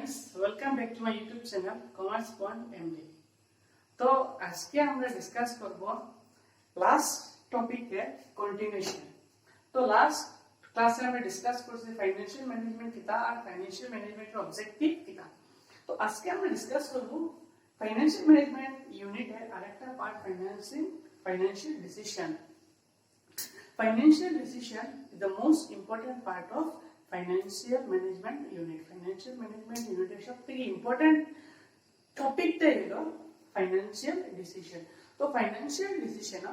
friends, welcome back to my YouTube channel Commerce Point MD. তো আজকে আমরা discuss করব লাস্ট টপিকে কন্টিনিউশন। তো লাস্ট ক্লাসে আমরা ডিসকাস করছি ফাইন্যান্সিয়াল ম্যানেজমেন্ট কিতা আর ফাইন্যান্সিয়াল ম্যানেজমেন্টের অবজেক্টিভ কিতা। তো আজকে আমরা ডিসকাস করব ফাইন্যান্সিয়াল ম্যানেজমেন্ট ইউনিটের আরেকটা part financial decision. Financial decision is the most important part of financial management unit. Financial management unit এর সবথেকে ইম্পর্টেন্ট টপিকটা হলো ফাইন্যান্সিয়াল ডিসিশন। তো ফাইন্যান্সিয়াল ডিসিশনে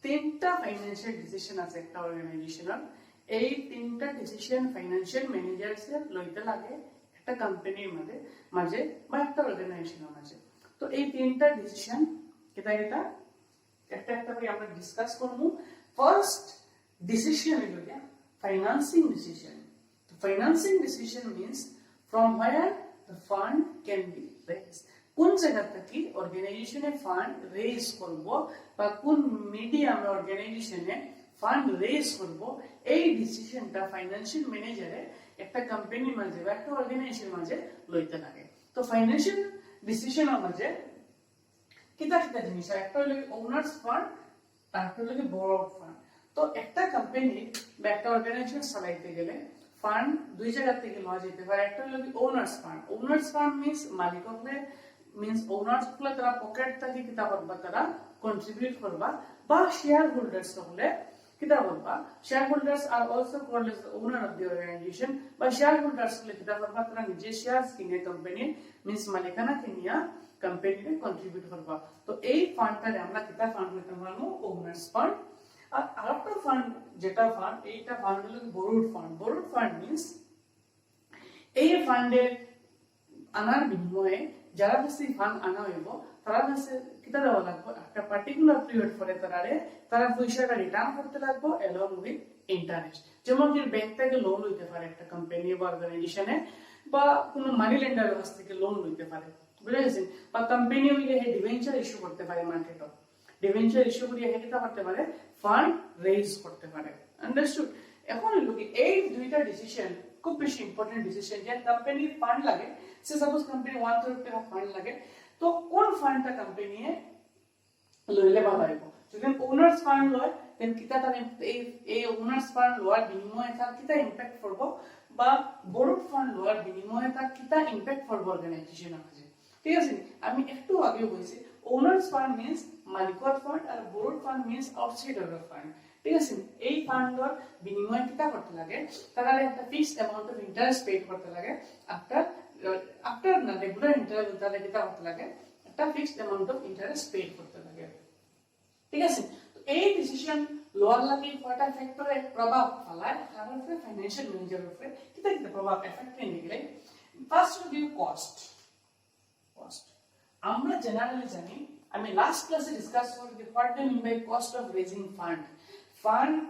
তিনটা ফাইন্যান্সিয়াল ডিসিশন আছে একটা অর্গানাইজেশনের। এই তিনটা ডিসিশন ফাইন্যান্সিয়াল ম্যানেজারসের লইতে লাগে একটা কোম্পানির মাঝে বা একটা অর্গানাইজেশনের মাঝে। তো এই তিনটা ডিসিশন এটা একটা করে আমরা ডিসকাস করব। First decision is financing decision. The financing decision means from where the fund can be raised. কোন জায়গা থেকে অর্গানাইজেশনে ফান্ড রেজ করব বা কোন মিডিয়ামে অর্গানাইজেশনে ফান্ড রেজ করব, এই ডিসিশনটা ফাইন্যান্সিয়াল ম্যানেজারে একটা কোম্পানির মাঝে বা একটা অর্গানাইজেশনের মাঝে লইতে লাগে। তো ফাইন্যান্সিয়াল ডিসিশনের মাঝে কিতা জিনিস, একটা হলো ওনার্স ফান্ড, তারপর হলো বোর্ড ফান্ড। তো একটা কোম্পানি বা একটা অর্গানাইজেশন চালাইতে গেলে ফান্ড দুই জায়গা থেকে লওয়া যেতে পারে। একটা হলো owners fund. Owners fund means মালিককে মিন্স ওনার্স গুলো তারা পকেট থেকে কিতা করবা, তারা কন্ট্রিবিউট করবা, বা শেয়ার হোল্ডার্স হলে কিতা করবা, shareholders are also called as the owner of the organisation. বা শেয়ার হোল্ডার্স হলে কিতা করবা, তারা নিজে শেয়ার কিনে কোম্পানি মিন্স মালিকানা কিনিয়া কোম্পানিতে কন্ট্রিবিউট করবা। তো এই ফান্ডটারে আমরা কিতা ফান্ড বলতে পারবো, ওনার্স ফান্ড। আর আরেকটা ফান্ড যেটা ফান্ড, এইটা ফান্ড হলো borrowed fund. Borrowed fund means এই ফান্ডে আনার বিনিময়ে যারা কাছে ফান্ড আনা হইব তারা কাছে কিতা দেওয়া লাগবে, একটা পার্টিকুলার পিরিয়ড পরে তারা পয়সাটা রিটার্ন করতে লাগবে এলং উইথ ইন্টারেস্ট। যেমন কি ব্যাংক থেকে লোন লইতে পারে একটা কোম্পানি বা অর্গানাইজেশনে, বা কোনো মানি লেন্ডারের কাছ থেকে লোন লইতে পারে, বুঝে গেছেন। বা কোম্পানি হইলে ডিবেঞ্চার ইস্যু করতে পারে মার্কেটে, ডিবেঞ্চার ইস্যু করিয়ে কিতা করতে পারে, ফান্ড রেজ করতে পারে। আন্ডারস্টুড? এখন হলো কি এই দুইটা ডিসিশন খুব বেশি ইম্পর্টেন্ট ডিসিশন। যে কোম্পানির ফান্ড লাগে, সে সাপোজ কোম্পানি 1 কোটি টাকা ফান্ড লাগে, তো কোন ফান্ডটা কোম্পানি লইলে ভালো হইব। যদি ওনার্স ফান্ড লয় দেন কিতা তার এই ওনার্স ফান্ড লওয়ার বিনিময়ে তার কিতা ইমপ্যাক্ট করব, বা বোরোড ফান্ড লওয়ার বিনিময়ে তার কিতা ইমপ্যাক্ট করব অর্গানাইজেশনের কাছে। ঠিক আছে? আমি একটু আগে বলছি ওনার্স ফান্ড মিন্স মালিকর ফান্ড আর borrowed fund means outsider fund. ঠিক আছে? এই ফান্ডর বিনিময়ে কিতা করতে লাগে, তারা একটা fixed amount of interest pay করতে লাগে। আফটার না রেগুলার ইন্টারেস্ট তারা কিতা করতে লাগে, একটা fixed amount of interest pay করতে লাগে। ঠিক আছে? তো এই ডিসিশন লোয়ার লাগে কয়টা ফ্যাক্টরে প্রভাব ফেলায় কারণ ফাইন্যান্সিয়াল ম্যানেজারের উপরে কিতা প্রভাব এফেক্ট নিয়ে গেলে। ফার্স্ট হলো কস্ট। আমরা জেনারেলি জানি, আমি লাস্ট ক্লাসে ডিসকাস করেছি what do mean by cost of raising fund.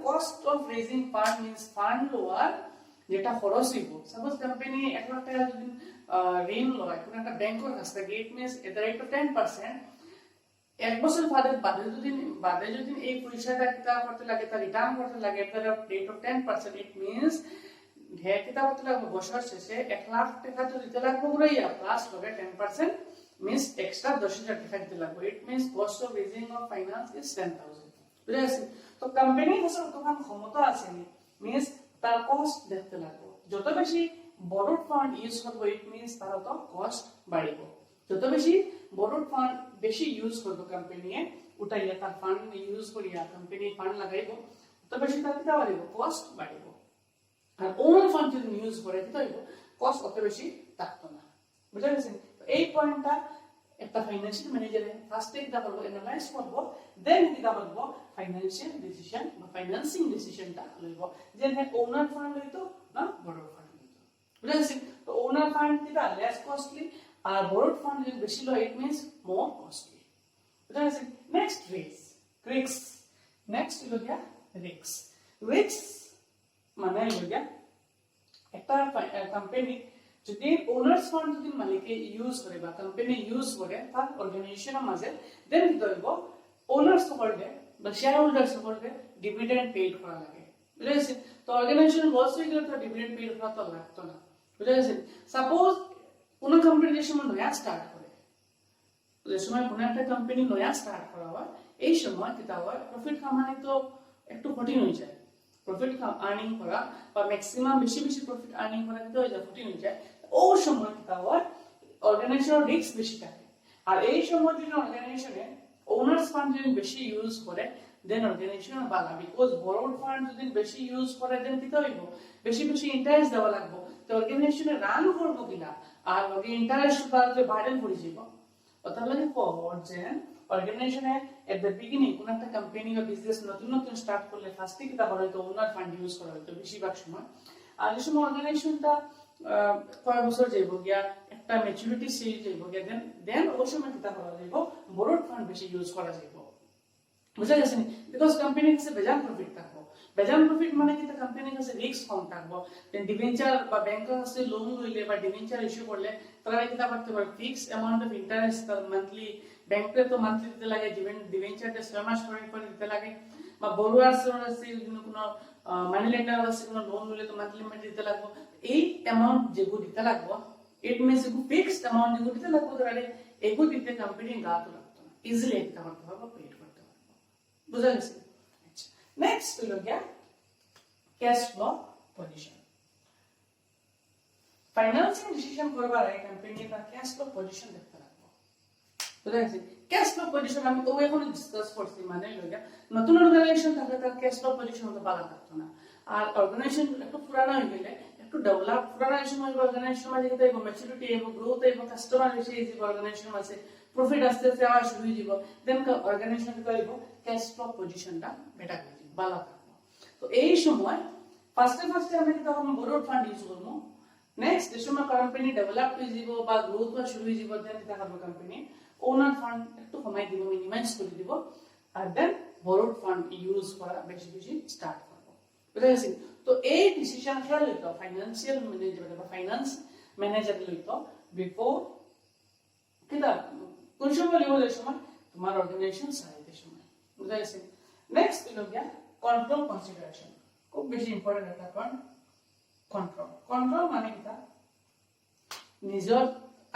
Cost of raising fund means fund lower যেটা খরচ হইব। সাপোজ কোম্পানি 1 লাখ টাকা যদি ঋণ লয় কোন একটা ব্যাংকের কাছ থেকে, it means at the rate of 10%, এক বছর বাদে যদি এই পয়সাটা কিতা করতে লাগে, তা রিটার্ন করতে লাগে at the rate of 10%, it means হে কিতা করতে লাগবে বছর শেষে 1 লাখ টাকা তো দিতে লাগবে ঘুরাইয়া, প্লাস হবে 10% means extra 10,000 টাকা দিতে লাগবে। It means cost of raising of finance is 10,000। বুঝা গেছে? তো কোম্পানি কাছে তখন ক্ষমতা আছে নি, মিন্স তার কস্ট দেখতে লাগবে। যত বেশি বোরোড ফান্ড ইউজ করবে, ইট মিন্স তার তো কস্ট বাড়িব। যত বেশি বোরোড ফান্ড বেশি ইউজ করবে কোম্পানি, উঠাইয়া তার ফান্ড ইউজ করিয়া কোম্পানি ফান্ড লাগাইব, তত বেশি তার কিতা বাড়িব, কস্ট বাড়িব। আর ওন ফান্ড যদি ইউজ করে কিতা হইব, কস্ট অত বেশি থাকতো না। বুঝা গেছে? এই পয়েন্টটা একটা ফাইন্যান্সিয়াল ম্যানেজারে ফার্স্ট কিতা করব, অ্যানালাইজ করব, দেন কিতা করব ফাইন্যান্সিয়াল ডিসিশন বা ফাইন্যান্সিং ডিসিশনটা লইব। যে ওনার ফান্ড লইতো না বোরোড ফান্ড লইতো। বুঝা গেছে? তো ওনার ফান্ড কিতা লেস কস্টলি, আর বোরোড ফান্ড যদি বেশি লয় ইট মিন্স মোর কস্টলি। বুঝা গেছে? Next risk. নেক্সট হলো গিয়া রিস্ক মানে হলো গিয়া একটা কোম্পানি যদি ওনার্স ফান্ড যদি মালিকে ইউজ করে বা কোম্পানি ইউজ করে তার অর্গানাইজেশনের মাঝে, দেন কি হইব, ওনার্স সকলকে বা শেয়ার হোল্ডার্স সকলকে ডিভিডেন্ড পেড করা লাগে। বুঝা গেছে? তো অর্গানাইজেশন লস হয়ে গেলে তো ডিভিডেন্ড পেড করা তো লাগতো না। বুঝা গেছে? সাপোজ কোম্পানি যে সময় নয়া স্টার্ট করে, যে সময় কোনো একটা কোম্পানি নয়া স্টার্ট করা হয় এই সময় কিতা হয় প্রফিট কামানি তো একটু কঠিন হয়ে যায়। প্রফিট আর্নিং করা বা ম্যাক্সিমাম বেশি বেশি প্রফিট আর্নিং করা কিতা হয়ে যায়, কঠিন হয়ে যায়। ওই সময় কিতা হয় অর্গানাইজেশনের রিস্ক বেশি থাকে। আর এই সময় যদি অর্গানাইজেশনে ওনার্স ফান্ড যদি বেশি ইউজ করে দেন অর্গানাইজেশন বালা, বিকজ বড় ফান্ড যদি বেশি ইউজ করে দেন কিতা হইব বেশি বেশি ইন্টারেস্ট দেওয়া লাগবে, তো অর্গানাইজেশনে রান করবো কিনা আর লগে ইন্টারেস্ট বাড়লে বার্ডেন পড়ে যাব। অর্থাৎ লাগে ফরওয়ার্ড যে অর্গানাইজেশনে এট দ্য বিগিনিং কোন একটা কোম্পানি বা বিজনেস নতুন নতুন স্টার্ট করলে ফার্স্টে কিতা করা হয়তো ওনার ফান্ড ইউজ করা হয়তো বেশিরভাগ সময়। আর এই সময় অর্গানাইজেশনটা কয় বছর যাইব গিয়া একটা ম্যাচুরিটি স্টেজ যাইব গিয়া দেন ওই সময় কিতা করা যাইব বড় ফান্ড বেশি ইউজ করা যাইব। বুঝা গেছে নি? বিকজ কোম্পানির কাছে বেজান প্রফিট থাকবো। বেজান প্রফিট মানে কি কোম্পানির কাছে রিস্ক কম থাকবো। ডিভেঞ্চার বা ব্যাংকের কাছে লোন লইলে বা ডিভেঞ্চার ইস্যু করলে তারা কিতা করতে পারে fix amount of interest monthly, ব্যাংকে তো মান্থলি দিতে লাগে, ডিভেঞ্চারটা 6 মাস পরে দিতে লাগে, বা বড়োয়ার্সের কাছে কোনো মানি লেন্ডার কাছে কোনো লোন লইলে তো মান্থলি দিতে লাগবে। এই অ্যামাউন্ট যেগুলো দিতে লাগবে ইট মিনস এগুলো ফিক্সড অ্যামাউন্ট যেগুলো দিতে লাগবে তাহলে এগুলো দিতে কোম্পানি গাতো লাগতো না, ইজিলি এটা করতে পারবো, পেড করতে পারবো। বুঝা গেছে? আচ্ছা, নেক্সট হলো গিয়া cash flow position. Financing decision করবার আগে কোম্পানি তার ক্যাশ ফ্লো পজিশন দেখতে লাগবে। বুঝা গেছে? ক্যাশ ফ্লো পজিশন আমি তো এখন ডিসকাস করছি, মানে হলো গিয়া নতুন অর্গানাইজেশন থাকলে তার ক্যাশ ফ্লো পজিশন তো ভালো থাকতো না, আর অর্গানাইজেশন একটু পুরানো হয়ে গেলে একটু ডেভেলপ পুরানো সময় অর্গানাইজেশন মাঝে যেতে হবে, ম্যাচুরিটি এবং গ্রোথ এবং কাস্টমার বেশি এই যে অর্গানাইজেশন আছে প্রফিট আস্তে আস্তে আবার শুরু হয়ে যাব, দেন অর্গানাইজেশন কি করব ক্যাশ ফ্লো পজিশনটা বেটার হয়ে যাবে, ভালো থাকবে। তো এই সময় ফার্স্টে আমি তখন বড় ফান্ড ইউজ করব। নেক্সট যে সময় কোম্পানি ডেভেলপ হয়ে যাব বা গ্রোথ বা শুরু হয়ে যাব দেন কি করব কোম্পানি ওনার ফান্ড একটু কমাই দিব, মিনিমাইজ করে দিব, আর দেন বড় ফান্ড ইউজ করা বেশি বেশি স্টার্ট করব। বুঝা গেছে? তো এই ডিসিশন খেলা লইতো ফাইন্যান্সিয়াল ম্যানেজমেন্ট বা ফাইন্যান্স ম্যানেজার লইতো বিফোর কিটা কোন সময় লিব এই সময় তোমার অর্গানাইজেশন সাইজের সময়। বুঝা গেছে? নেক্সট হলো গিয়া কন্ট্রোল কনসিডারেশন, খুব বেশি ইম্পর্টেন্ট একটা পয়েন্ট। কন্ট্রোল মানে কিটা নিজের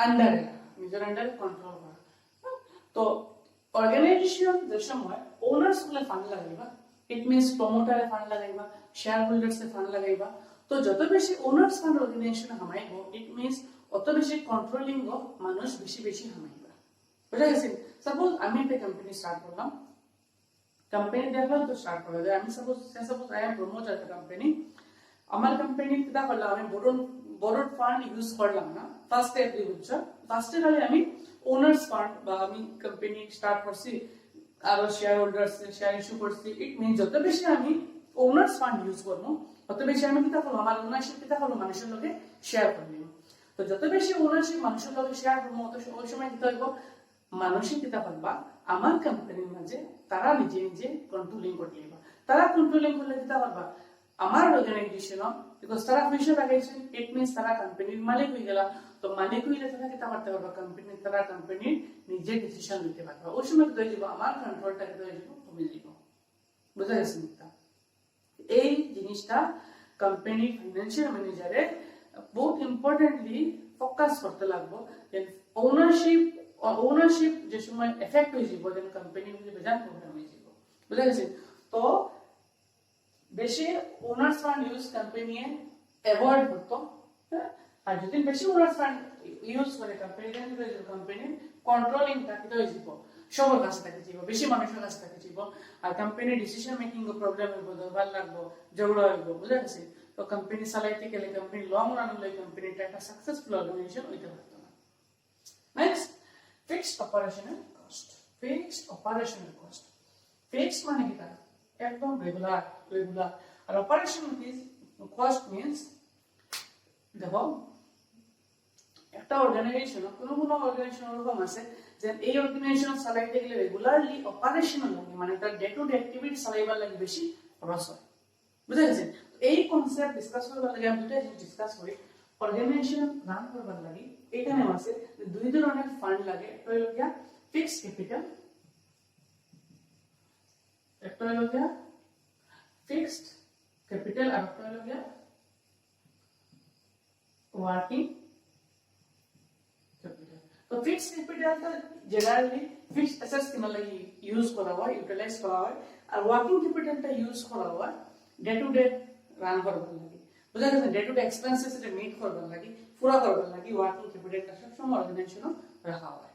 আন্ডারে কন্ট্রোল করা। তো অর্গানাইজেশন যে সময় ওনার্স গুলো ফান্ড লাগাইবা, ইট মিনস প্রমোটারে ফান্ড লাগাইবা, শেয়ার হোল্ডার্স এ ফান্ড লাগাইবা, তো যত বেশি ওনার্স ফান্ড অর্গানাইজেশন হামাইব ইট মিনস অত বেশি কন্ট্রোলিং ও মানুষ বেশি বেশি হামাইবা। বুঝা গেছে? সাপোজ আমি একটা কোম্পানি স্টার্ট করলাম, কোম্পানি দেখলাম তো স্টার্ট করা যায়, আমি সাপোজ আই এম প্রমোটার একটা কোম্পানি, আমার কোম্পানি কিটা করলাম আমি বড় ফান্ড ইউজ করলাম না ফার্স্টে, এক দুই বছর ফার্স্টে খালি আমি ওনার্স ফান্ড বা আমি কোম্পানি স্টার্ট করছি আর শেয়ার হোল্ডার্স শেয়ার ইস্যু করছি, ইট মিনস যত বেশি আমি ওনার্স ফান্ড ইউজ করবো তত বেশি আমি কিতা করবো আমার ওনারশিপ কিতা করবো মানুষের লগে শেয়ার করবো। তো যত বেশি ওনারশিপ মানুষের লগে শেয়ার করবো ওই সময় কিতা হইব মানুষের কিতা পারবা আমার কোম্পানির মাঝে তারা নিজে নিজে কন্ট্রোলিং করতে পারবা, তারা কন্ট্রোলিং করলে কিতা পারবা আমার অর্গানাইজেশন বিকজ তারা পয়সা লাগাইছে ইট মিনস তারা কোম্পানির মালিক হয়ে গেল, তো মালিক হইলে তারা কিতা করতে পারবা তারা কোম্পানির নিজে ডিসিশন নিতে পারবা, ওই সময় কি হয়ে যাব আমার কন্ট্রোলটা কি হয়ে যাব কমে যাব। বুঝা গেছে? এই জিনিসটা কোম্পানি ফাইন্যান্সিয়াল ম্যানেজারে বহুত ইম্পর্টেন্টলি ফোকাস করতে লাগবে। ওনারশিপ যে সময় এফেক্ট হয়ে যাব দেন কোম্পানি মধ্যে বেজান প্রবলেম হয়ে যাব। বুঝা গেছে? তো বেশি owners fund use company avoid করতো, আর যদি বেশি ওনার্স ফান্ড ইউজ করে কোম্পানি দেন কোম্পানি কন্ট্রোলিংটা কি হয়ে যাব সবার কাছে থেকে যাব, বেশি মানুষের কাছে থেকে যাব, আর কোম্পানি ডিসিশন মেকিং এর প্রবলেম হইব, দরবার লাগবো, ঝগড়া হইব। বুঝা গেছে? তো কোম্পানি চালাইতে গেলে কোম্পানি লং রান হলে কোম্পানিটা একটা সাকসেসফুল অর্গানাইজেশন হইতে পারতো না। Next fixed operational cost. Fixed মানে কি তা একদম রেগুলার, আর অপারেশনাল কস্ট মিন্স দেখো একটা অর্গানাইজেশন কোনো অর্গানাইজেশন এরকম আছে যে এই অর্গানাইজেশন চালাইতে গেলে রেগুলারলি অপারেশনাল লাগে, মানে তার ডে টু ডে অ্যাক্টিভিটি চালাইবার লাগে বেশি খরচ হয়। বুঝা গেছে? এই কনসেপ্ট ডিসকাস করবার লাগে আমি দুটো জিনিস ডিসকাস করি। অর্গানাইজেশন রান করবার লাগে এখানে আছে দুই ধরনের ফান্ড লাগে, একটা হলো গিয়া ফিক্সড ক্যাপিটাল, একটা হলো গিয়া ফিক্সড ক্যাপিটাল, আর একটা হলো গিয়া ওয়ার্কিং তো ফিক্সড ক্যাপিটালটা জেনারেলি ফিক্সড অ্যাসেটস কিনা লাগি ইউজ করা হয়, ইউটিলাইজ করা হয়, আর ওয়ার্কিং ক্যাপিটালটা ইউজ করা হয় ডে টু ডে রান করবার লাগি। বুঝা গেছে? ডে টু ডে এক্সপেন্সেস এটা মিট করবার লাগি, পুরা করবার লাগি ওয়ার্কিং ক্যাপিটালটা সবসময় অর্গানাইজেশন রাখা হয়।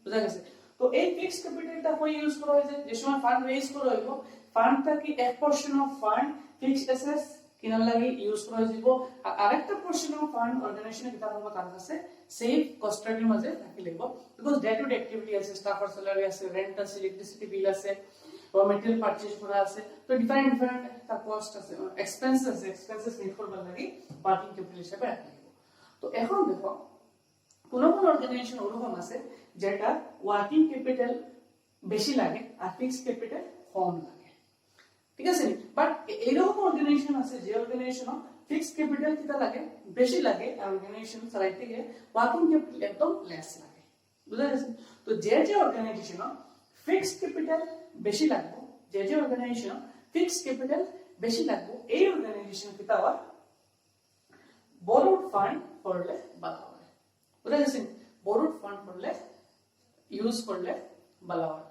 বুঝা গেছে? তো এই ফিক্সড ক্যাপিটালটা কই ইউজ করা হয়? যে সময় ফান্ড রেইজ করা হইব, ফান্ডটা কি এক portion of fund fixed assets কিনার লাগি ইউজ করা হইব, আর আরেকটা পোরশন অফ ফান্ড অর্গানাইজেশনে কিতা করব তার কাছে সেভ কস্টাডির মাঝে রাখি লাগব। Because day to day activity আছে, স্টাফার স্যালারি আছে, রেন্ট আছে, ইলেকট্রিসিটি বিল আছে, র মেটেরিয়াল পারচেজ করা আছে, তো ডিফারেন্ট তার কস্ট আছে, এক্সপেন্সেস মিট করবার লাগি ওয়ার্কিং ক্যাপিটাল হিসেবে রাখি লাগব। তো এখন দেখো কোন অর্গানাইজেশন ওরকম আছে যেটা ওয়ার্কিং ক্যাপিটাল বেশি লাগে আর ফিক্সড ক্যাপিটাল কম লাগে, ঠিক আছে? বাট এরকম অর্গানাইজেশন আছে যে অর্গানাইজেশন ফিক্সড ক্যাপিটাল কিটা লাগে বেশি লাগে, আর অর্গানাইজেশন চালাইতে গিয়ে ওয়ার্কিং ক্যাপিটাল একদম লেস লাগে। বুঝা গেছে? তো যে অর্গানাইজেশন ফিক্সড ক্যাপিটাল বেশি লাগবে, যে অর্গানাইজেশন ফিক্সড ক্যাপিটাল বেশি লাগবে, এই অর্গানাইজেশন কিটা হয় বরোড ফান্ড করলে ভালো হয়। বুঝা গেছে? বরোড ফান্ড করলে ইউজ করলে ভালো হয়।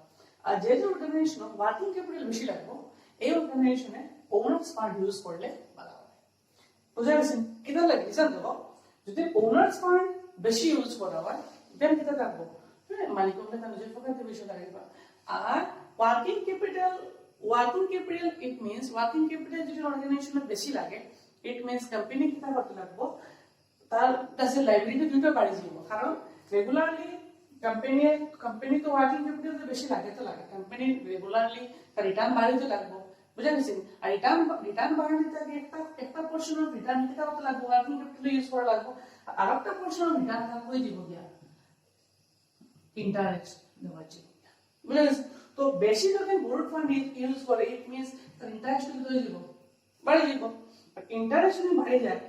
আর যে অর্গানাইজেশন ওয়ার্কিং ক্যাপিটাল বেশি লাগবে, এই অর্গানাইজেশনে ওনার্স ফান্ড ইউজ করলে ভালো হয়। বুঝা গেছে? কিটা লাগে জান দেখো, যদি ওনার্স ফান্ড বেশি ইউজ করা হয় দেন কিটা থাকবো মালিক ওখানে নিজের পকেটে বেশি লাগবে। Are working capital it means working capital যদি অর্গানাইজেশনে বেশি লাগে, ইট মিন্স কোম্পানি কিটা করতে লাগবো তার কাছে লাইবিলিটি দুটো বাড়ি যাব, কারণ রেগুলারলি কোম্পানি তো ওয়ার্কিং ক্যাপিটাল বেশি লাগে, তো লাগে কোম্পানি রেগুলারলি তার রিটার্ন বাড়াইতে লাগবে। বুঝা গেছে? আর রিটার্ন বাড়াইতে থাকে একটা পোরশন অফ রিটার্ন কিটা করতে লাগবে ওয়ার্কিং ক্যাপিটাল ইউজ করা লাগবে, আর একটা পোরশন অফ রিটার্ন থাকবে দিব গিয়া ইন্টারেস্ট দেওয়ার জন্য। বুঝা গেছে? তো বেশি যখন বরোড ফান্ড ইউজ করে ইট মিন্স তার ইন্টারেস্ট কত হয়ে যাব বাড়ে যাব। আর ইন্টারেস্ট যদি বাড়ে যায়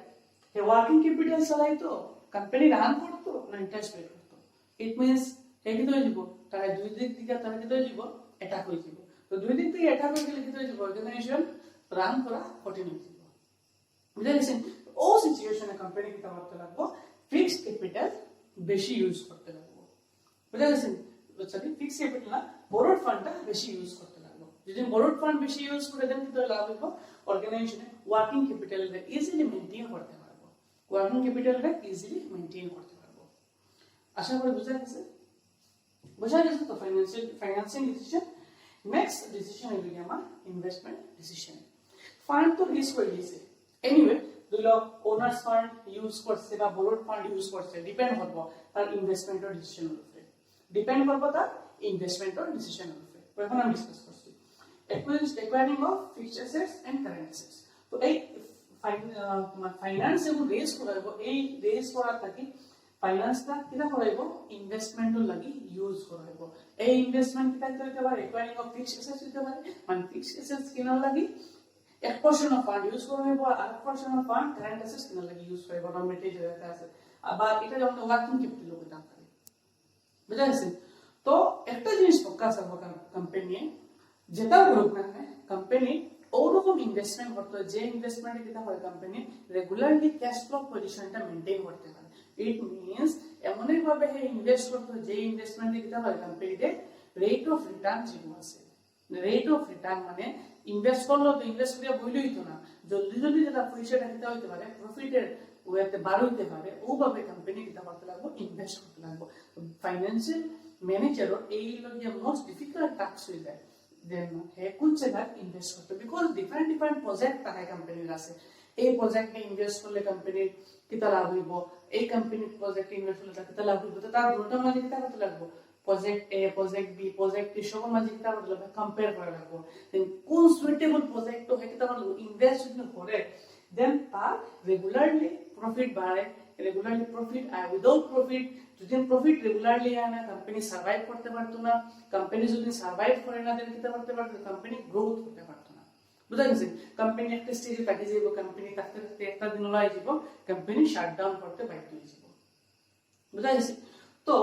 হে ওয়ার্কিং ক্যাপিটাল চালাই তো কোম্পানি রান করতো না ইন্টারেস্ট পে করতো, ইট মিন্স হে কি হয়ে যাব তার দুই দিক থেকে তার কি হয়ে যাব অ্যাটাক হয়ে যাব। তো দুই দিক থেকে অ্যাটাক হয়ে গেলে কি হয়ে যাব অর্গানাইজেশন রান করা কঠিন হয়ে যাব। বুঝা গেছে? ও সিচুয়েশনে কোম্পানি কি করতে লাগবে ফিক্সড ক্যাপিটাল বেশি ইউজ করতে লাগবে। বুঝা গেছে? সরি ফিক্সড ক্যাপিটাল না বরোড ফান্ডটা বেশি ইউজ করতে লাগবে। যদি বরোড ফান্ড বেশি ইউজ করে দেন তো লাভ হইব অর্গানাইজেশনে ওয়ার্কিং ক্যাপিটালটা ইজিলি মেইনটেইন করতে পারবো, ওয়ার্কিং ক্যাপিটালটা ইজিলি মেইনটেইন করতে পারবো। আশা করি বুঝা গেছে? বুঝা গেছে? তো ফাইন্যান্সিং ডিসিশন। নেক্সট ডিসিশন হইল আমার ইনভেস্টমেন্ট ডিসিশন। ফান্ড তো রিস্ক হয়ে গেছে, এনিওয়ে দুইল ওনার্স ফান্ড ইউজ করছে বা বরোড ফান্ড ইউজ করছে, ডিপেন্ড করবো তার ইনভেস্টমেন্টের ডিসিশনের উপরে, ডিপেন্ড করবো তার ইনভেস্টমেন্টের ডিসিশনের উপরে। এখন আমি ডিসকাস করছি acquiring of fixed assets and current assets। তো এই ফাইন্যান্স এবং রেজ করাইব, এই রেজ করার থাকি ফাইন্যান্সটা কিটা করাইব ইনভেস্টমেন্টর লাগি ইউজ করাইব। এই ইনভেস্টমেন্ট কিটা হইতে পারে acquiring of fixed assets হইতে পারে, মানে ফিক্সড অ্যাসেটস কিনার লাগি এক পোরশন অফ ফান্ড ইউজ করাইব, আর এক portion of fund current assets কিনার লাগি ইউজ করাইব, র মেটেরিয়াল যেটা আছে, আবার এটা যখন ওয়ার্কিং ক্যাপিটাল হইতে পারে। বুঝা গেছে? তো একটা জিনিস ফোকাস করব কোম্পানি যেটা হোক না কোম্পানি ওরকম ইনভেস্টমেন্ট করতে হয় যে ইনভেস্টমেন্টে কিটা হয় কোম্পানি রেগুলারলি ক্যাশ ফ্লো পজিশনটা মেইনটেইন করতে পারে। ইট মিন্স এমনই ভাবে হে ইনভেস্ট করতে হয় যে ইনভেস্টমেন্টে কিটা হয় কোম্পানিতে রেট অফ রিটার্ন যেটা আছে, রেট অফ রিটার্ন মানে ইনভেস্ট করলো তো ইনভেস্ট করিয়া বইলই তো না, জলদি জলদি যেটা পয়সাটা কিটা হইতে পারে প্রফিটের ওয়েতে বার হইতে পারে, ওভাবে কোম্পানি কিটা করতে লাগবে ইনভেস্ট করতে লাগবে। ফাইন্যান্সিয়াল ম্যানেজারও এই লগে মোস্ট ডিফিকাল্ট টাস্ক হয়ে যায় দেন হে কোন জায়গায় ইনভেস্ট করতে, বিকজ ডিফারেন্ট প্রজেক্ট থাকে কোম্পানির আছে। এই প্রজেক্টে ইনভেস্ট করলে কোম্পানির কিতা লাভ হইব, এই কোম্পানির প্রজেক্টে ইনভেস্ট করলে কিতা লাভ হইব, তো তার দুটো মাঝে কিতা করতে লাগবে প্রজেক্ট এ প্রজেক্ট বি প্রজেক্ট সি সব মাঝে কিতা করতে লাগবে কম্পেয়ার করা লাগবে, দেন কোন সুইটেবল প্রজেক্ট হে কিতা করলে ইনভেস্ট যদি করে দেন তার রেগুলারলি প্রফিট বাড়ে, রেগুলারলি প্রফিট আয়। উইদাউট প্রফিট যদি প্রফিট রেগুলারলি আয় না কোম্পানি সার্ভাইভ করতে পারতো না, কোম্পানি যদি সার্ভাইভ করে না দেন কিতা করতে পারতো কোম্পানি গ্রোথ করতে পারতো না। বুঝা গেছে? কোম্পানি একটা স্টেজে থাকি যাইব, কোম্পানি থাকতে থাকতে একটা দিন লয় যাব কোম্পানি শাটডাউন করতে বাধ্য হয়ে যাব। বুঝা গেছে? তো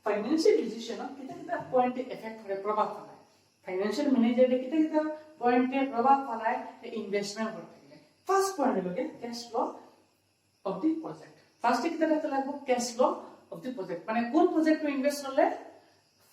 ফাইন্যান্সিয়াল ডিসিশন কিতা কিতা পয়েন্টে এফেক্ট করে প্রভাব ফেলায়, ফাইন্যান্সিয়াল ম্যানেজারে কিতা কিতা পয়েন্টে প্রভাব ফেলায় ইনভেস্টমেন্ট করতে গেলে। ফার্স্ট পয়েন্ট হলো cash flow of the project. ফার্স্টে কিতা দেখতে লাগবে cash flow of of the project মানে কোন প্রজেক্টে ইনভেস্ট করলে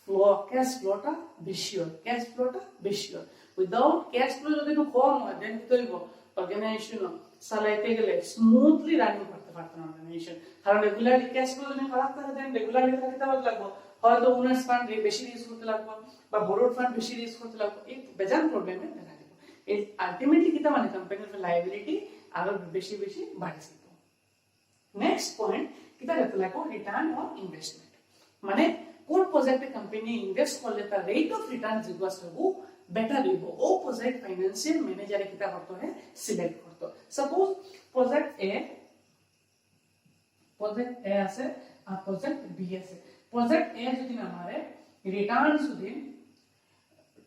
ফ্লো ক্যাশ ফ্লোটা বেশি হয় ক্যাশ ফ্লোটা বেশি হয় উইদাউট ক্যাশ ফ্লো যদি একটু কম হয় দেন কি হইব অর্গানাইজেশন চালাইতে গেলে স্মুথলি রানিং করতে পারতো না অর্গানাইজেশন কারণ রেগুলারলি ক্যাশ ফ্লো যদি খারাপ থাকে দেন রেগুলারলি থাকতে লাগবে হয়তো ওনার্স ফান্ড বেশি ইউজ করতে লাগবে বা বোরোড ফান্ড বেশি ইউজ করতে লাগবে এই বেজান প্রবলেমে দেখা দিবে এই আলটিমেটলি কিটা মানে কোম্পানির লায়াবিলিটি আরো বেশি বেশি বাড়ে যেত নেক্সট পয়েন্ট কিটা দেখতে লাগবে রিটার্ন অন ইনভেস্টমেন্ট মানে কোন প্রজেক্টে কোম্পানি ইনভেস্ট করলে তার রেট অফ রিটার্ন যেগুলো আছে ও বেটার হইব ও প্রজেক্ট ফাইন্যান্সিয়াল ম্যানেজারে কিটা করতে হয় সিলেক্ট করতে সাপোজ প্রজেক্ট এ আছে আর প্রজেক্ট বি আছে প্রজেক্ট এ যদি আমারে রিটার্ন যদি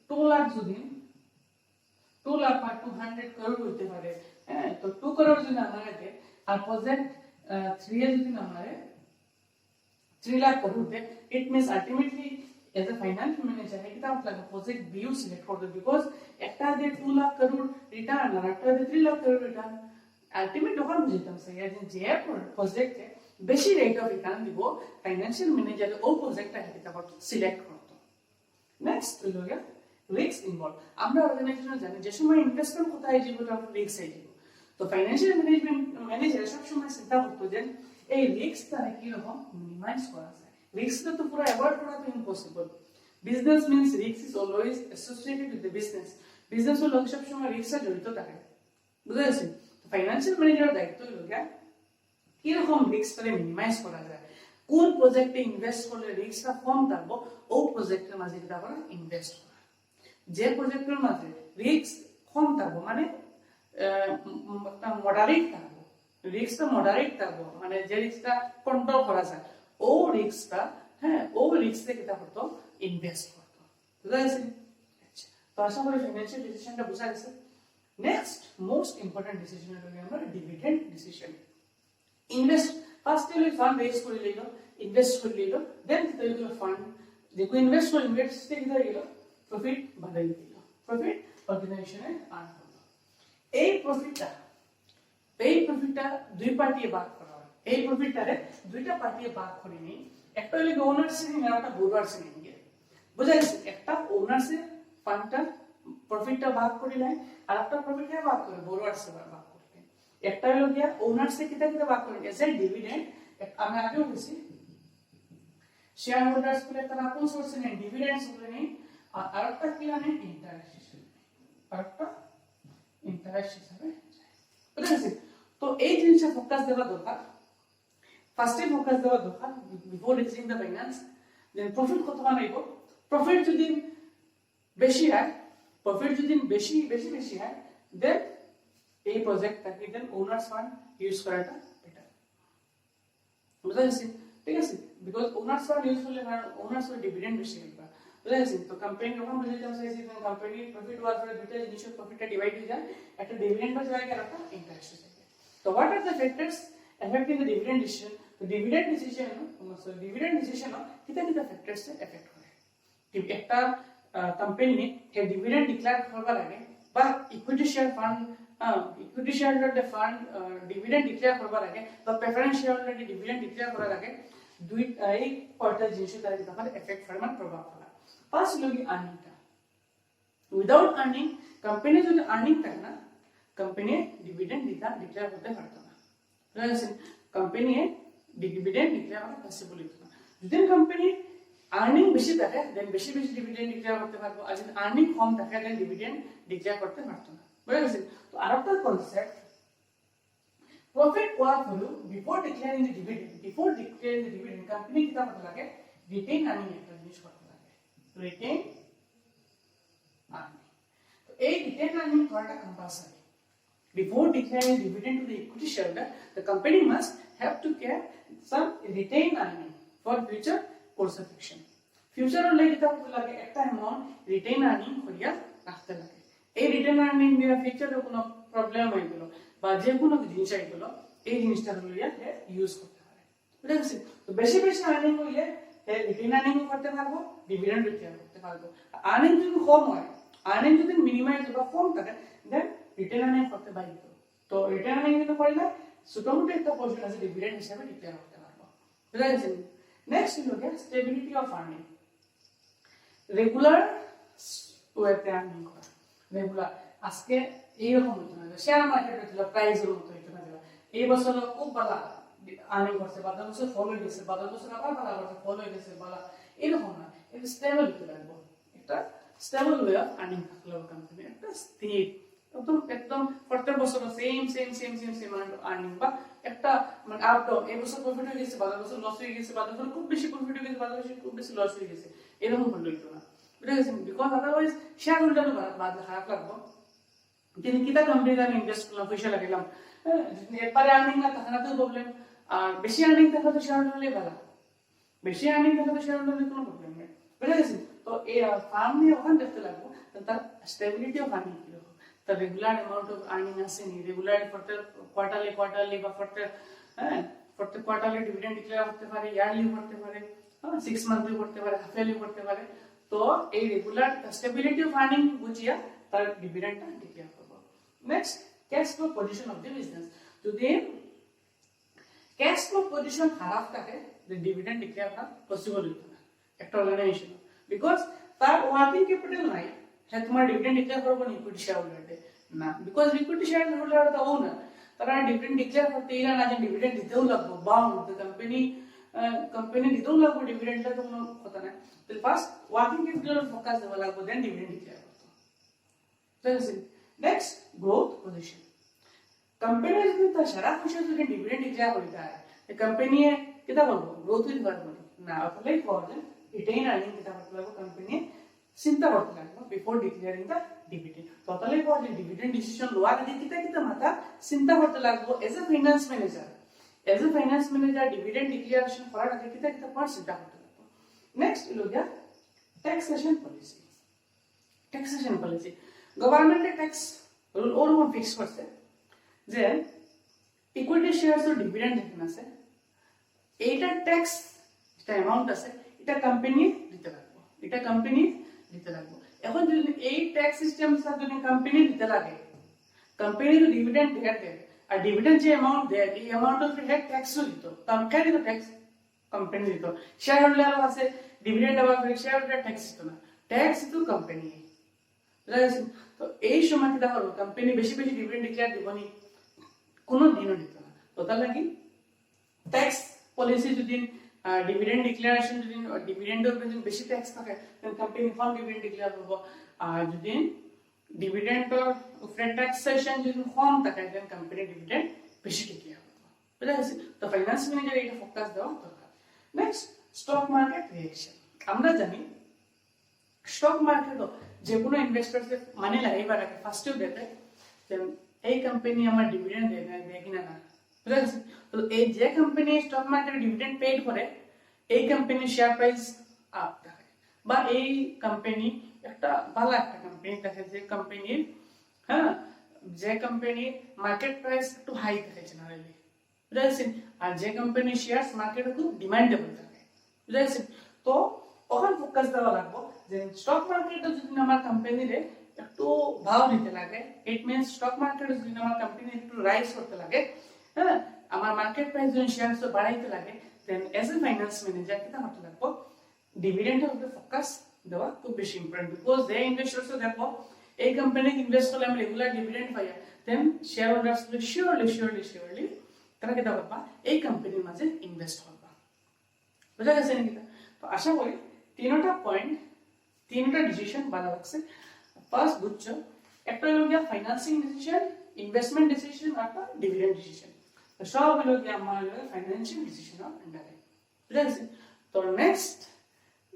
2 লাখ যদি 2 লাখ বা 200 crore হইতে পারে হ্যাঁ তো 2 crore যদি আমারে দে আর প্রজেক্ট 3 এ যদি আমারে 3 lakh crore they it means ultimately as a financial manager है कितना मतलब project B you select for the because একটা দে 2 lakh crore return আর একটা দে 3 lakh crore return ultimate যখন বুঝিতাম স্যার যে প্রজেক্ট বেশি রেট অফ রিটার্ন দিব ফাইনান্সিয়াল ম্যানেজার ও প্রজেক্টটা কিটা করতে সিলেক্ট করতে নেক্সট হলো রিস্ক ইনভলভ আমরা অর্গানাইজেশনে জানি যে সময় ইনভেস্টমেন্ট কোথায় যাবে তার রিস্ক আই যাবে তো ফাইনান্সিয়াল ম্যানেজার সব সময় চিন্তা করতে যে এই রিস্কটা কি রকম মিনিমাইজ করা যায় রিস্কটা তো পুরো অ্যাভয়েড করা তো impossible business means risk is always associated with the business হলো সব সময় রিস্কটা জড়িত থাকে বুঝতে পারছেন তো ফাইনান্সিয়াল ম্যানেজারের দায়িত্ব হলো কি রকম রিস্কটা মিনিমাইজ করা যায় কোন প্রজেক্টে ইনভেস্ট করলে রিস্কটা কম থাকবে ও প্রজেক্টের মাঝে কিটা করা ইনভেস্ট করা যে প্রজেক্টের মাঝে রিস্ক কম থাকবে মানে মডারেট থাকবে রিস্কটা মডারেট থাকবে মানে যে রিস্কটা কন্ট্রোল করা যায় ও রিস্কটা হ্যাঁ ও রিস্কে কিটা করতে ইনভেস্ট করতে বুঝা গেছে আচ্ছা তো আশা করি ফাইনান্সিয়াল ডিসিশনটা বুঝা গেছে নেক্সট মোস্ট ইম্পর্টেন্ট ডিসিশন হলো আমরা ডিভিডেন্ড ডিসিশন ইনভেস্ট ফার্স্ট হলো ফান্ড রেজ করে লইলো ইনভেস্ট করে লইলো দেন কিটা ফান্ড দেখো ইনভেস্ট করে ইনভেস্ট থেকে কিটা গেল প্রফিট বাড়াই দিল প্রফিট অর্গানাইজেশনে আর্ন হলো এই প্রফিটটা দুই পার্টিতে ভাগ করা হয় এই প্রফিটটারে দুইটা পার্টিতে ভাগ করে নি একটা হলো ওনার সেভিং আর একটা বোরোয়ার সেভিং বুঝা গেছে একটা ওনার সে ফান্ডটা প্রফিটটা ভাগ করে নেয় আর একটা প্রফিটটা ভাগ করে বোরোয়ার সে ভাগ করে একটা হলো গিয়া ওনার সে কিটা ভাগ করে এজ এ ডিভিডেন্ড আমি আগেও বলেছি শেয়ার হোল্ডার্স গুলো একটা আপন সোর্সে নেয় ডিভিডেন্ডস গুলো নেয় আর আরেকটা কি মানে ইন্টারেস্ট হিসেবে আরেকটা ইন্টারেস্ট হিসেবে বুঝা গেছে তো এই জিনিসটা ফোকাস দেওয়া দরকার ফার্স্টে ফোকাস দেওয়া দরকার before reaching the finance then profit কত বানাইব প্রফিট যদি বেশি হয় প্রফিট যদি বেশি হয় দেন এই প্রজেক্টটাকে দেন ওনার্স ফান্ড ইউজ করাটা বেটার বুঝা গেছে ঠিক আছে বিকজ ওনার্স ফান্ড ইউজ করলে ওনার্স ফান্ড ডিভিডেন্ড বেশি পাবে বুঝা গেছে তো কোম্পানি যখন বুঝাইতাম চাইছি কোম্পানি প্রফিট হওয়ার পরে দুইটা জিনিসের প্রফিটটা ডিভাইড হয়ে যায় একটা ডিভিডেন্ড হয়ে যায় আর একটা ইন্টারেস্ট হয়ে যায় তো what are the factors affecting the dividend decision the dividend decision কিটা ফ্যাক্টরস এফেক্ট করে একটা কোম্পানি হে ডিভিডেন্ড ডিক্লেয়ার করবার আগে বা equity share fund dividend declare করবার আগে বা preference share holder dividend declare করার আগে দুই এই কয়টা জিনিস তার কিটা এফেক্ট করে মানে প্রভাব ফেলে ফার্স্ট হলো কি আর্নিংটা উইদাউট আর্নিং কোম্পানি যদি আর্নিং থাকে না কোম্পানি ডিভিডেন্ড ডিক্লেয়ার করতে পারতো না কোম্পানি ডিভিডেন্ড ডিক্লেয়ার করা পসিবল হতো না যদি কোম্পানি আর্নিং বেশি থাকে দেন বেশি ডিভিডেন্ড ডিক্লেয়ার করতে পারবো আর যদি আর্নিং কম থাকে দেন ডিভিডেন্ড ডিক্লেয়ার করতে পারতো না বুঝা গেছে তো আরেকটা কনসেপ্ট প্রফিট ওয়ার হলো before declaring the dividend company কিটা করতে লাগে রিটেইন আর্নিং একটা জিনিস করতে লাগে রিটেইন আর্নিং তো এই রিটেইন আর্নিং করাটা compulsory before declaring dividend to the equity shareholder the company must have to keep some retained earning for future course of action future or like এটা হতে লাগে একটা অ্যামাউন্ট রিটেইন আর্নিং করিয়া রাখতে লাগে এই রিটেইন আর্নিং দিয়ে ফিউচারে কোনো প্রবলেম হয়ে গেল বা যে কোনো জিনিস হয়ে গেল এই জিনিসটা লইয়া ইউজ করতে পারে বুঝা গেছে তো বেশি আর্নিং হইলে রিটেইন আর্নিং করতে পারবো ডিভিডেন্ড ডিক্লেয়ার করতে পারবো আর্নিং যদি কম হয় আর্নিং যদি মিনিমাইজ বা কম থাকে দেন রিটেইন আর্নিং করতে বাধ্য তো রিটেইন আর্নিং কিন্তু করলে ছোট মোটো একটা পোরশন আছে ডিভিডেন্ড হিসেবে ডিক্লেয়ার করতে পারবো বুঝা গেছে নেক্সট হলো গিয়া স্টেবিলিটি অফ আর্নিং, রেগুলার ওয়েতে আর্নিং করা, রেগুলার। আজকে এইরকম হতো না শেয়ার মার্কেটে ছিল প্রাইজের মতো হতো না, এই বছর খুব ভালো আর্নিং করছে, বাজার বছর ফল হয়ে গেছে, বাজার বছর আবার ভালো করছে, ফল হয়ে গেছে ভালো, এরকম না। এটা স্টেবল হতে লাগবে, একটা স্টেবল ওয়ে অফ আর্নিং থাকলে কোম্পানি, একটা স্থির একদম একদম প্রত্যেক বছর same same same same same earning, বা একটা মানে আপ ডাউন, এই বছর প্রফিট হয়ে গেছে, বাজার বছর লস হয়ে গেছে, বাজার বছর খুব বেশি প্রফিট হয়ে গেছে, বাজার বছর খুব বেশি লস হয়ে গেছে, এরকম হলে হইতো না, বুঝা গেছে? বিকজ আদারওয়াইজ শেয়ার হোল্ডারও বাদ খারাপ লাগবে। কিন্তু কিতা কোম্পানিতে আমি ইনভেস্ট করলাম, পয়সা লাগাইলাম, একবারে আর্নিং না থাকা তো প্রবলেম, আর বেশি আর্নিং থাকলে তো শেয়ার হোল্ডারই ভালো, বেশি আর্নিং থাকলে তো শেয়ার হোল্ডারের কোনো প্রবলেম নেই, বুঝা গেছে? তো এই ফার্ম নিয়ে ওখানে দেখতে লাগবো তার স্টেবিলিটি অফ আর্নিং কিরকম, তার রেগুলার অ্যামাউন্ট অফ আর্নিং আছে নি, রেগুলার প্রত্যেক কোয়ার্টারলি বা প্রত্যেক কোয়ার্টারলি ডিভিডেন্ড ডিক্লেয়ার করতে পারে, ইয়ারলি করতে পারে, 6 মান্থলি করতে পারে, হাফ ইয়ারলি করতে পারে। তো এই রেগুলার স্টেবিলিটি অফ আর্নিং বুঝিয়া তার ডিভিডেন্ডটা ডিক্লেয়ার করব। Next, cash flow position of the business. যদি ক্যাশ ফ্লো পজিশন খারাপ থাকে, ডিভিডেন্ড ডিক্লেয়ার করা পসিবল হইতো না একটা অর্গানাইজেশন, বিকজ তার ওয়ার্কিং ক্যাপিটাল নাই, হ্যাঁ তোমার ডিভিডেন্ড ডিক্লেয়ার করবো না ইকুইটি শেয়ার হোল্ডারকে না, বিকজ ইকুইটি শেয়ার হোল্ডার তো না, তারা ডিভিডেন্ড ডিক্লেয়ার করতে ইরা না, যে ডিভিডেন্ড দিতেও লাগবে, বাউন্ড কোম্পানি দিতেও লাগবে ডিভিডেন্ডটা, তো কোনো কথা না। তো ফার্স্ট ওয়ার্কিং ক্যাপিটাল ফোকাস দেওয়া লাগবে, দেন ডিভিডেন্ড ডিক্লেয়ার করতে। Next, growth position. কোম্পানি যদি তার সারা পয়সা যদি ডিভিডেন্ড ডিক্লেয়ার করে দেয়, কোম্পানি কিতা বলবো, গ্রোথ হইতে পারবো না, অতলাই প্রবলেম, রিটেইন আর্নিং কিতা করতে লাগবে, কোম্পানি চিন্তা করতে লাগবে before declaring the dividend. Totally problem, dividend decision লওয়ার আগে কিতা মাথা চিন্তা করতে লাগবে as a finance manager, dividend declaration করার আগে কিতা পয়েন্ট চিন্তা করতে লাগবে। নেক্সট হলো গিয়া ট্যাক্সেশন পলিসি। ট্যাক্সেশন পলিসি, গভর্নমেন্টের ট্যাক্স রুল ওরকম ফিক্স করছে যে ইকুইটি শেয়ারস ও ডিভিডেন্ড যেখানে আছে, এইটার ট্যাক্স যেটা অ্যামাউন্ট আছে এটা কোম্পানি দিতে লাগবে, এটা কোম্পানি দিতে লাগবে। এখন যদি এই ট্যাক্স সিস্টেম যদি কোম্পানি দিতে লাগে, কোম্পানি তো ডিভিডেন্ড দেয়, আর ডিভিডেন্ড যে অ্যামাউন্ট দেয় এই অ্যামাউন্টের উপরে হেড ট্যাক্সও দিত, কোম্পানি দিত ট্যাক্স, কোম্পানি দিত, শেয়ার হোল্ডারও আছে, ডিভিডেন্ড আবার শেয়ার হোল্ডার ট্যাক্স দিত না, ট্যাক্স দিত কোম্পানি। তো এই সময় কি দেখো কোম্পানি বেশি বেশি ডিভিডেন্ড ডিক্লেয়ার দিবনি, কোনো দিনও দিত না। তো তার লাগি ট্যাক্স পলিসি যদি ডিভিডেন্ড ডিক্লারেশন যদি ডিভিডেন্ডের উপরে যদি বেশি ট্যাক্স থাকে, দেন কোম্পানি কম ডিভিডেন্ড ডিক্লেয়ার করব, আর যদি ডিভিডেন্ডের উপরে ট্যাক্সেশন যদি কম থাকে, দেন কোম্পানি ডিভিডেন্ড বেশি ডিক্লেয়ার করব, বুঝা গেছে? তো ফাইন্যান্স ম্যানেজার এটা ফোকাস দেওয়া দরকার। Next, stock market reaction. আমরা জানি স্টক মার্কেট যে কোনো ইনভেস্টরকে মানি লাগাইবার আগে ফার্স্টেও দেখে যে এই কোম্পানি আমার ডিভিডেন্ড দেয় কিনা না, বুঝা গেছে? তো এই যে কোম্পানি স্টক মার্কেটে ডিভিডেন্ড পেড করে, এই কোম্পানির শেয়ার প্রাইস আপ থাকে, বা এই কোম্পানি একটা ভালো একটা কোম্পানি থাকে, যে কোম্পানির যে কোম্পানির মার্কেট প্রাইস একটু হাই থাকে জেনারেলি, বুঝা গেছে? আর যে কোম্পানির শেয়ারস মার্কেটে খুব ডিমান্ডেবল থাকে, বুঝা গেছে? তো ওখানে ফোকাস দেওয়া লাগবে যে স্টক মার্কেটে যদি আমার কোম্পানিরে একটু ভালো দিতে লাগে, ইট মিন্স স্টক মার্কেটে যদি আমার কোম্পানি একটু রাইজ করতে লাগে, আমার মার্কেট প্রাইস যদি শেয়ারস বাড়াইতে লাগে, দেন এজ এ ফাইন্যান্স ম্যানেজার কিটা করতে লাগবে, ডিভিডেন্ডের উপরে ফোকাস দেওয়া খুব বেশি ইম্পর্টেন্ট, বিকজ দে ইনভেস্টরস দেখো এই কোম্পানিতে ইনভেস্ট করলে আমি রেগুলার ডিভিডেন্ড পাই, দেন শেয়ার হোল্ডার্স শিওরলি তারা কিটা করবা, এই কোম্পানির মাঝে ইনভেস্ট করবা, বুঝা গেছে নাকি? তো আশা করি তিনটা ডিসিশন ভালো লাগছে। ফার্স্ট বুঝছো, একটা হলো গিয়া ফাইন্যান্সিং ডিসিশন, ইনভেস্টমেন্ট ডিসিশন, আর একটা ডিভিডেন্ড ডিসিশন। তো সব হলো গিয়া আমার ফাইন্যান্সিয়াল ডিসিশন অফ আন্ডারে, বুঝা গেছে? তো নেক্সট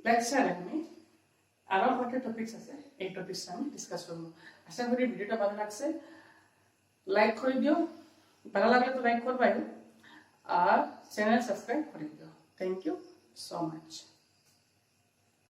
লেকচার আমি আরো কয়েকটা টপিকস আছে, এই টপিকস আমি ডিসকাস করব। আশা করি ভিডিওটা ভালো লাগছে, লাইক করে দিও, ভালো লাগলে তো লাইক করবাই, আর চ্যানেল সাবস্ক্রাইব করে দিও। Thank you so much.